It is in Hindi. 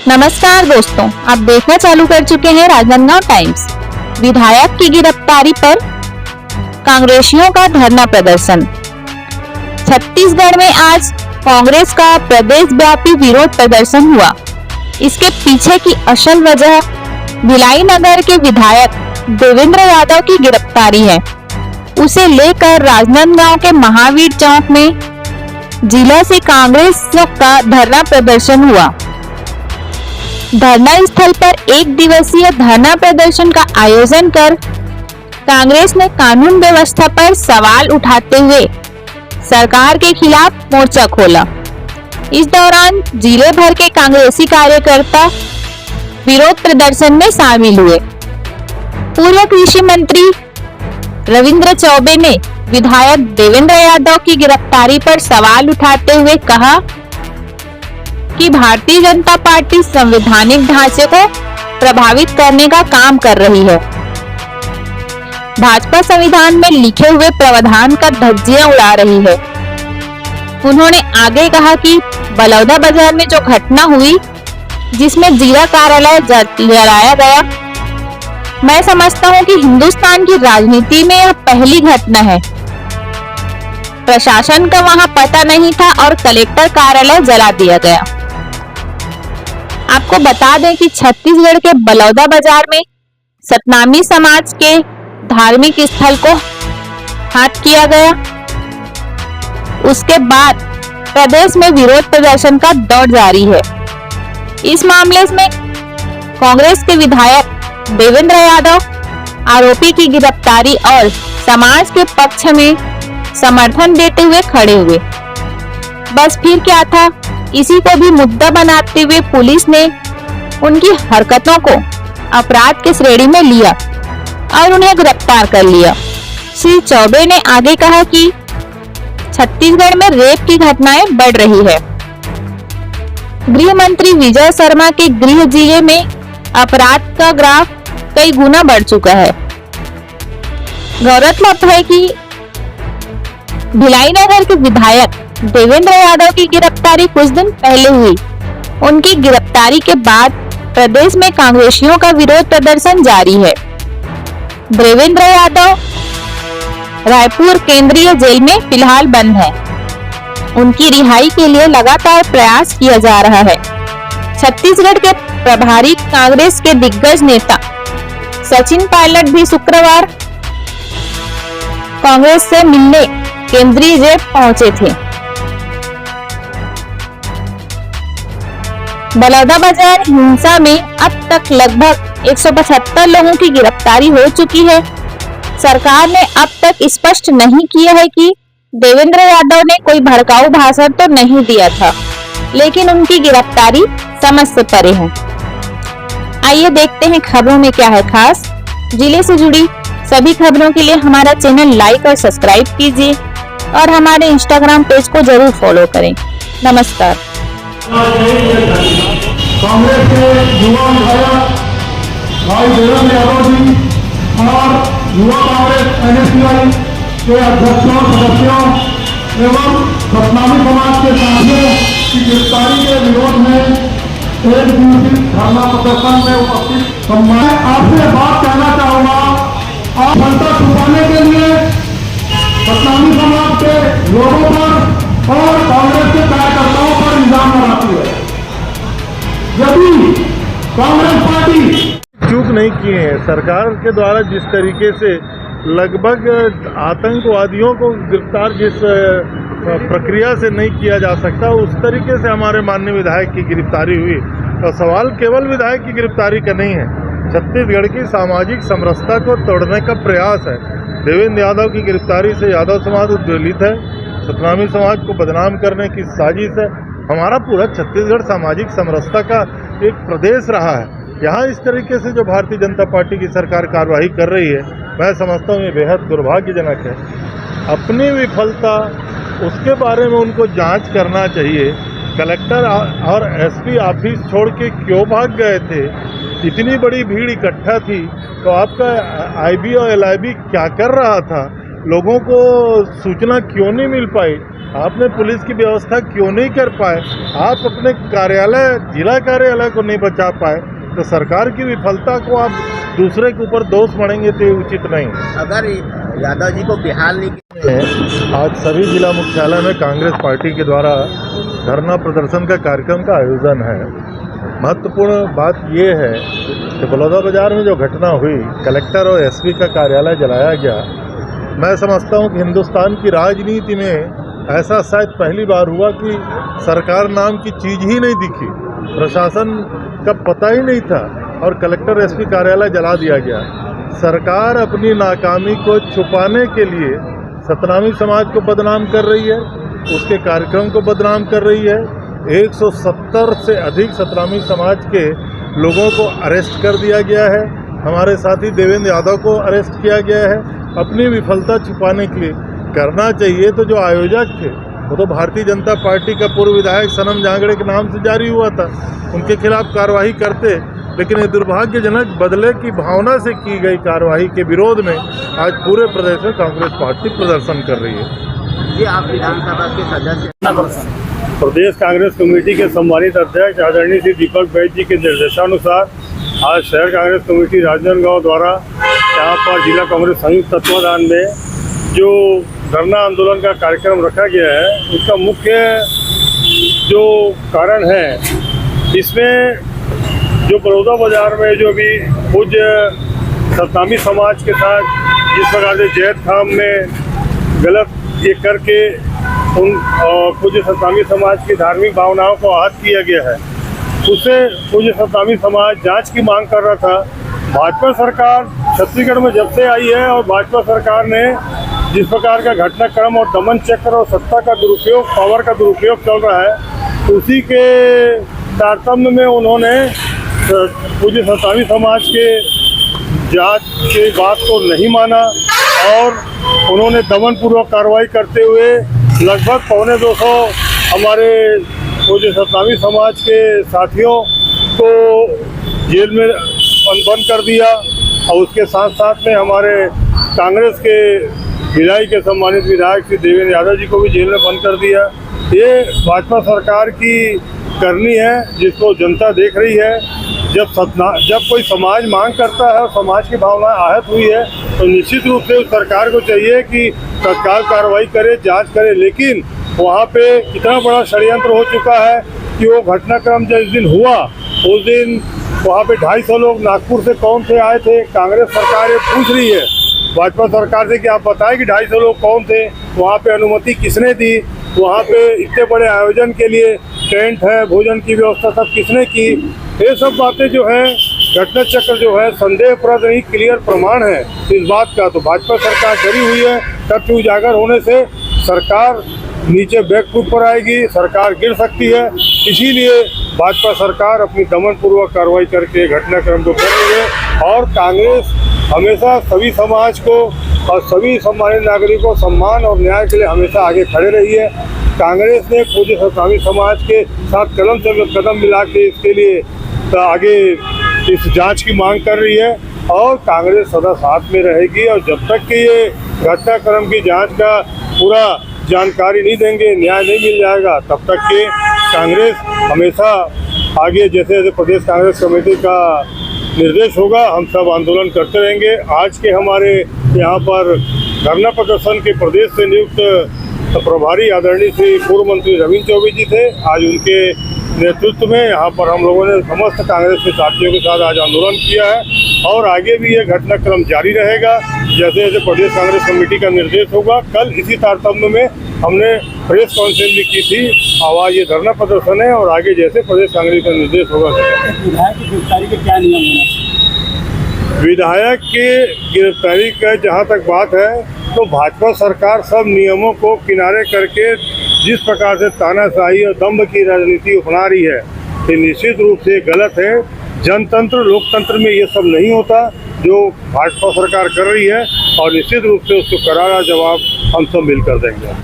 नमस्कार दोस्तों, आप देखना चालू कर चुके हैं राजनांदगांव टाइम्स। विधायक की गिरफ्तारी पर कांग्रेसियों का धरना प्रदर्शन। छत्तीसगढ़ में आज कांग्रेस का प्रदेश व्यापी विरोध प्रदर्शन हुआ। इसके पीछे की असल वजह भिलाई नगर के विधायक देवेंद्र यादव की गिरफ्तारी है। उसे लेकर राजनांदगांव के महावीर चौक में जिला से कांग्रेस का धरना प्रदर्शन हुआ। धरना स्थल पर एक दिवसीय धरना प्रदर्शन का आयोजन कर कांग्रेस ने कानून व्यवस्था पर सवाल उठाते हुए सरकार के खिलाफ मोर्चा खोला। इस दौरान जिले भर के कांग्रेसी कार्यकर्ता विरोध प्रदर्शन में शामिल हुए। पूर्व कृषि मंत्री रविंद्र चौबे ने विधायक देवेंद्र यादव की गिरफ्तारी पर सवाल उठाते हुए कहा कि भारतीय जनता पार्टी संवैधानिक ढांचे को प्रभावित करने का काम कर रही है। भाजपा संविधान में लिखे हुए प्रावधान का धज्जियां उड़ा रही है। उन्होंने आगे कहा कि बलौदा बाजार में जो घटना हुई, जिसमें जिला कार्यालय जलाया गया, मैं समझता हूं कि हिंदुस्तान की राजनीति में यह पहली घटना है। प्रशासन का वहां पता नहीं था और कलेक्टर कार्यालय जला दिया गया। आपको बता दें कि छत्तीसगढ़ के बलौदा बाजार में सतनामी समाज के धार्मिक स्थल को हाथ किया गया। उसके बाद प्रदेश में विरोध प्रदर्शन का दौर जारी है। इस मामले में कांग्रेस के विधायक देवेंद्र यादव आरोपी की गिरफ्तारी और समाज के पक्ष में समर्थन देते हुए खड़े हुए। बस फिर क्या था, इसी को भी मुद्दा बनाते हुए पुलिस ने उनकी हरकतों को अपराध के श्रेणी में लिया और उन्हें गिरफ्तार कर लिया। श्री चौबे ने आगे कहा कि छत्तीसगढ़ में रेप की घटनाएं बढ़ रही है। गृह मंत्री विजय शर्मा के गृह जिले में अपराध का ग्राफ कई गुना बढ़ चुका है। गौरतलब है कि भिलाई नगर के विधायक देवेंद्र यादव की गिरफ्तारी कुछ दिन पहले हुई। उनकी गिरफ्तारी के बाद प्रदेश में कांग्रेसियों का विरोध प्रदर्शन जारी है। देवेंद्र यादव रायपुर केंद्रीय जेल में फिलहाल बंद है। उनकी रिहाई के लिए लगातार प्रयास किया जा रहा है। छत्तीसगढ़ के प्रभारी कांग्रेस के दिग्गज नेता सचिन पायलट भी शुक्रवार कांग्रेस से मिलने केंद्रीय जेल पहुंचे थे। बलौदा बाजार हिंसा में अब तक लगभग 175 लोगों की गिरफ्तारी हो चुकी है। सरकार ने अब तक स्पष्ट नहीं किया है कि देवेंद्र यादव ने कोई भड़काऊ भाषण तो नहीं दिया था, लेकिन उनकी गिरफ्तारी समझ से परे है। आइए देखते हैं खबरों में क्या है खास। जिले से जुड़ी सभी खबरों के लिए हमारा चैनल लाइक और सब्सक्राइब कीजिए और हमारे इंस्टाग्राम पेज को जरूर फॉलो करें। नमस्कार। कांग्रेस के युवा विधायक भाई देवेंद्र यादव जी और युवा कांग्रेस NSCI के अध्यक्षों, सदस्यों एवं सतनामी समाज के साथियों की गिरफ्तारी के विरोध में एक दिवसीय धरना प्रदर्शन में उपस्थित। मैं आपसे बात कहना चाहूँगा, आप जनता छुपाने के लिए सतनामी समाज के लोगों पर और कांग्रेस के कार्यकर्ताओं पर इल्जाम लगाती है। यदि कांग्रेस पार्टी चूक नहीं किए हैं, सरकार के द्वारा जिस तरीके से लगभग आतंकवादियों को गिरफ्तार जिस प्रक्रिया से नहीं किया जा सकता, उस तरीके से हमारे माननीय विधायक की गिरफ्तारी हुई। और सवाल केवल विधायक की गिरफ्तारी का नहीं है, छत्तीसगढ़ की सामाजिक समरसता को तोड़ने का प्रयास है। देवेंद्र यादव की गिरफ्तारी से यादव समाज उद्वेलित है। सतनामी समाज को बदनाम करने की साजिश है। हमारा पूरा छत्तीसगढ़ सामाजिक समरसता का एक प्रदेश रहा है। यहाँ इस तरीके से जो भारतीय जनता पार्टी की सरकार कार्रवाई कर रही है, मैं समझता हूँ ये बेहद दुर्भाग्यजनक है। अपनी विफलता उसके बारे में उनको जांच करना चाहिए। कलेक्टर और SP ऑफिस छोड़ के क्यों भाग गए थे? इतनी बड़ी भीड़ इकट्ठा थी तो आपका IB और LIB क्या कर रहा था? लोगों को सूचना क्यों नहीं मिल पाई? आपने पुलिस की व्यवस्था क्यों नहीं कर पाए? आप अपने कार्यालय, जिला कार्यालय को नहीं बचा पाए, तो सरकार की विफलता को आप दूसरे के ऊपर दोष मढ़ेंगे तो ये उचित नहीं। अगर यादव जी को बिहार नहीं आज सभी जिला मुख्यालय में कांग्रेस पार्टी के द्वारा धरना प्रदर्शन का कार्यक्रम का आयोजन है। महत्वपूर्ण बात ये है कि बलौदाबाजार में जो घटना हुई, कलेक्टर और एसपी का कार्यालय जलाया गया, मैं समझता हूँ कि हिंदुस्तान की राजनीति में ऐसा शायद पहली बार हुआ कि सरकार नाम की चीज़ ही नहीं दिखी, प्रशासन का पता ही नहीं था और कलेक्टर एसपी कार्यालय जला दिया गया। सरकार अपनी नाकामी को छुपाने के लिए सतनामी समाज को बदनाम कर रही है, उसके कार्यक्रम को बदनाम कर रही है। 170 से अधिक सतनामी समाज के लोगों को अरेस्ट कर दिया गया है। हमारे साथी देवेंद्र यादव को अरेस्ट किया गया है अपनी विफलता छुपाने के लिए। करना चाहिए तो जो आयोजक थे वो तो भारतीय जनता पार्टी का पूर्व विधायक सनम जांगड़े के नाम से जारी हुआ था, उनके खिलाफ कार्रवाई करते, लेकिन ये दुर्भाग्यजनक बदले की भावना से की गई कार्रवाई के विरोध में आज पूरे प्रदेश में कांग्रेस पार्टी प्रदर्शन कर रही है। जी, आप विधानसभा के सदस्य प्रदेश कांग्रेस कमेटी के सम्मानित अध्यक्ष आदरणीय श्री दीपक बैद जी के निर्देशानुसार आज शहर कांग्रेस कमेटी राजनांदगांव द्वारा यहाँ पर जिला कांग्रेस संयुक्त तत्वाधान में जो धरना आंदोलन का कार्यक्रम रखा गया है, उसका मुख्य जो कारण है, इसमें जो बलौदाबाजार में जो भी पूज्य सतनामी समाज के साथ जिस प्रकार से जैद खाम में गलत ये करके उन पूज्य सतनामी समाज की धार्मिक भावनाओं को आहत किया गया है, उससे पूज्य सतनामी समाज जांच की मांग कर रहा था। भाजपा सरकार छत्तीसगढ़ में जब से आई है और भाजपा सरकार ने जिस प्रकार का घटनाक्रम और दमन चक्र और सत्ता का दुरुपयोग, पावर का दुरुपयोग चल रहा है, उसी के तारतम्य में उन्होंने पूज्य सतनामी समाज के जांच की बात को नहीं माना और उन्होंने दमनपूर्वक कार्रवाई करते हुए लगभग 250 हमारे पूज्य सतनामी समाज के साथियों को जेल में बंद कर दिया और उसके साथ साथ में हमारे कांग्रेस के भिलाई के सम्मानित विधायक श्री देवेंद्र यादव जी को भी जेल में बंद कर दिया। ये भाजपा सरकार की करनी है जिसको जनता देख रही है। जब कोई समाज मांग करता है और समाज की भावनाएं आहत हुई है तो निश्चित रूप से उस सरकार को चाहिए कि तत्काल कार्रवाई करे, जांच करे, लेकिन वहाँ पे इतना बड़ा षड्यंत्र हो चुका है कि वो घटनाक्रम जिस दिन हुआ उस दिन वहाँ पे 250 लोग नागपुर से कौन से आए थे। कांग्रेस सरकार ये पूछ रही है भाजपा सरकार से कि आप बताएं कि 250 लोग कौन थे, वहाँ पे अनुमति किसने दी, वहाँ पे इतने बड़े आयोजन के लिए टेंट है, भोजन की व्यवस्था सब किसने की। ये सब बातें जो है, घटना चक्र जो है संदेहप्रद नहीं, क्लियर प्रमाण है इस बात का। तो भाजपा सरकार डरी हुई है, तथ्य उजागर होने से सरकार नीचे बैकफुट पर आएगी, सरकार गिर सकती है। इसीलिए भाजपा सरकार अपनी दमनपूर्वक कार्रवाई करके घटनाक्रम को कर रही है और कांग्रेस हमेशा सभी समाज को और सभी सम्मानित नागरिकों को सम्मान और न्याय के लिए हमेशा आगे खड़े रही है। कांग्रेस ने पूज्य सतनामी समाज के साथ कदम से कदम मिला के इसके लिए आगे इस जांच की मांग कर रही है और कांग्रेस सदा साथ में रहेगी। और जब तक कि ये घटनाक्रम की जांच का पूरा जानकारी नहीं देंगे, न्याय नहीं मिल जाएगा, तब तक के कांग्रेस हमेशा आगे जैसे जैसे प्रदेश कांग्रेस कमेटी का निर्देश होगा हम सब आंदोलन करते रहेंगे। आज के हमारे यहाँ पर धरना प्रदर्शन के प्रदेश से नियुक्त प्रभारी आदरणीय श्री पूर्व मंत्री रविंद्र चौबे जी थे। आज उनके नेतृत्व में यहाँ पर हम लोगों ने समस्त कांग्रेस के साथियों के साथ आज आंदोलन किया है और आगे भी ये घटनाक्रम जारी रहेगा जैसे जैसे प्रदेश कांग्रेस कमेटी का निर्देश होगा। कल इसी तारतम्य में हमने प्रेस कॉन्फ्रेंस भी की थी। आवाज ये धरना प्रदर्शन है और आगे जैसे प्रदेश कांग्रेस का निर्देश होगा। विधायक की गिरफ्तारी के क्या नियम होना? विधायक की गिरफ्तारी का जहाँ तक बात है तो भाजपा सरकार सब नियमों को किनारे करके जिस प्रकार से तानाशाही और दंभ की राजनीति अपना रही है ये निश्चित रूप से गलत है। जनतंत्र लोकतंत्र में ये सब नहीं होता जो भाजपा सरकार कर रही है और निश्चित रूप से उसको करारा जवाब हम सब मिलकर देंगे।